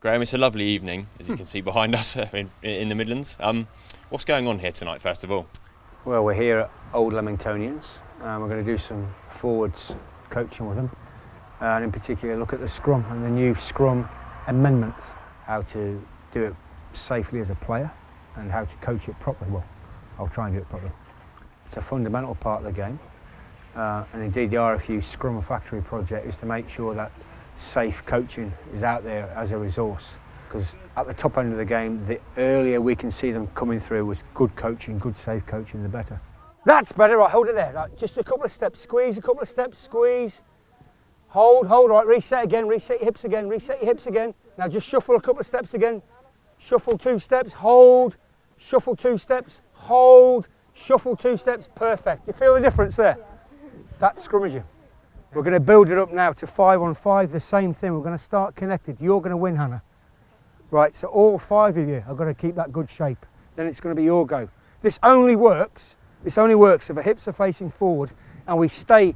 Graham, it's a lovely evening, as you can see behind us in the Midlands. What's going on here tonight, first of all? Well, we're here at Old Leamingtonians. We're going to do some forwards coaching with them, and in particular look at the Scrum and the new Scrum amendments, how to do it safely as a player and how to coach it properly. Well, I'll try and do it properly. It's a fundamental part of the game, and indeed the RFU Scrum Factory project is to make sure that safe coaching is out there as a resource, because at the top end of the game, the earlier we can see them coming through with good coaching, good safe coaching, the better. That's better. Right, hold it there. Right, just a couple of steps, squeeze a couple of steps, squeeze, hold, right, reset again, reset your hips again, reset your hips again. Now just shuffle a couple of steps again, shuffle 2 steps, hold, shuffle 2 steps, hold, shuffle 2 steps, perfect. You feel the difference there? That's scrummaging. We're going to build it up now to 5-on-5, the same thing. We're going to start connected. You're going to win, Hannah. Right, so all 5 of you are going to keep that good shape. Then it's going to be your go. This only works if our hips are facing forward and we stay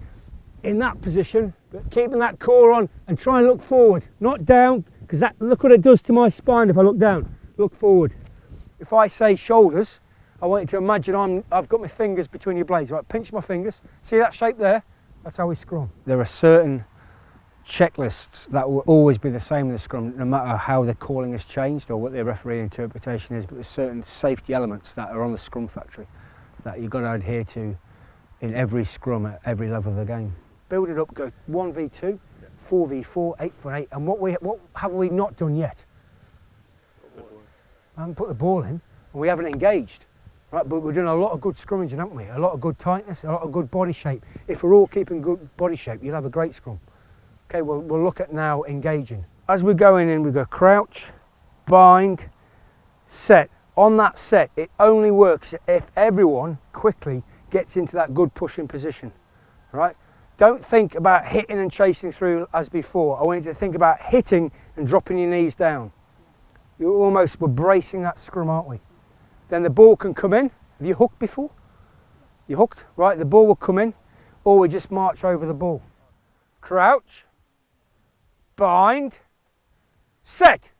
in that position, but keeping that core on and try and look forward, not down, because look what it does to my spine if I look down. Look forward. If I say shoulders, I want you to imagine I've got my fingers between your blades. Right, pinch my fingers. See that shape there? That's how we scrum. There are certain checklists that will always be the same in the scrum, no matter how the calling has changed or what the referee interpretation is, but there's certain safety elements that are on the Scrum Factory that you've got to adhere to in every scrum at every level of the game. Build it up, go 1v2, 4v4, 8v8, and what have we not done yet? I haven't put the ball in, and we haven't engaged. Right, but we're doing a lot of good scrummaging, haven't we? A lot of good tightness, a lot of good body shape. If we're all keeping good body shape, you'll have a great scrum. Okay, we'll look at now engaging. As we're going in, we go crouch, bind, set. On that set, it only works if everyone quickly gets into that good pushing position. Right? Don't think about hitting and chasing through as before. I want you to think about hitting and dropping your knees down. We're bracing that scrum, aren't we? Then the ball can come in. Have you hooked before? You hooked? Right, the ball will come in, or we just march over the ball. Crouch, bind, set.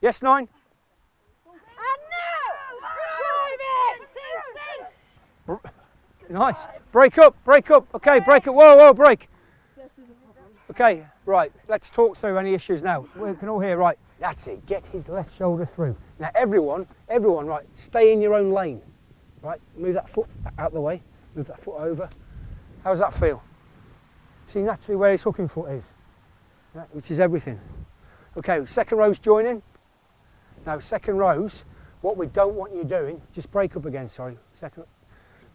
Yes, 9? Nice. Break up. Okay, break up. Whoa, break. Okay, right, let's talk through any issues now. We can all hear, right, that's it, get his left shoulder through. Now everyone, right, stay in your own lane. Right, move that foot out the way, move that foot over. How does that feel? See naturally where his hooking foot is, right, which is everything. Okay, second row's joining. Now second rows, what we don't want you doing, just break up again, sorry, second.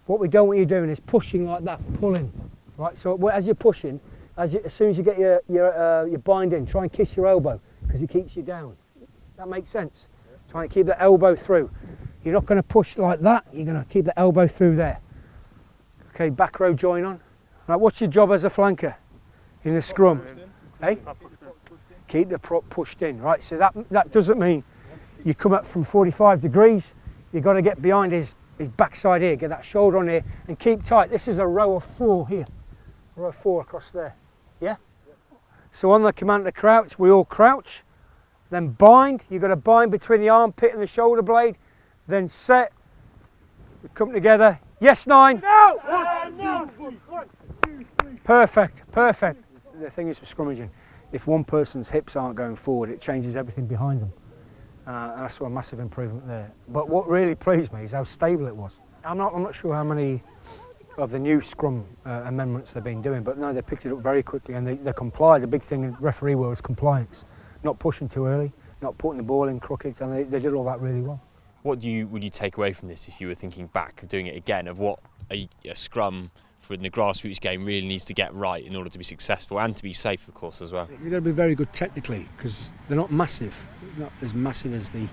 What we don't want you doing is pushing like that, pulling. Right, so as you're pushing, as soon as you get your bind in, try and kiss your elbow, because it keeps you down. That makes sense? Yeah. Try and keep the elbow through. You're not going to push like that, you're going to keep the elbow through there. Okay, back row join on. Right, what's your job as a flanker in the scrum? Hey? Keep the prop pushed in. Right, so that doesn't mean you come up from 45 degrees, you've got to get behind his backside here, get that shoulder on here, and keep tight. This is a row of 4 here. Row of 4 across there. Yeah? So on the command to crouch, we all crouch, then bind. You've got to bind between the armpit and the shoulder blade, then set. We come together. Yes, 9? No! Perfect. The thing is with scrummaging, if one person's hips aren't going forward, it changes everything behind them. And I saw a massive improvement there. But what really pleased me is how stable it was. I'm not sure how many of the new Scrum amendments they've been doing, but no, they picked it up very quickly and they complied. The big thing in referee world is compliance. Not pushing too early, not putting the ball in crooked, and they did all that really well. What would you take away from this if you were thinking back of doing it again, of what a scrum for the grassroots game really needs to get right in order to be successful and to be safe, of course, as well? You've got to be very good technically, because they're not massive, not as massive as the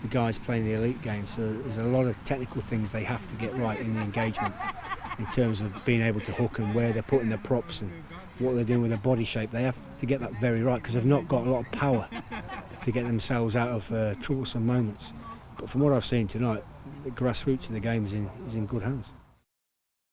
guys playing the elite game, so there's a lot of technical things they have to get right in the engagement in terms of being able to hook and where they're putting their props and what they're doing with their body shape. They have to get that very right, because they've not got a lot of power to get themselves out of troublesome moments. But from what I've seen tonight, the grassroots of the game is in good hands.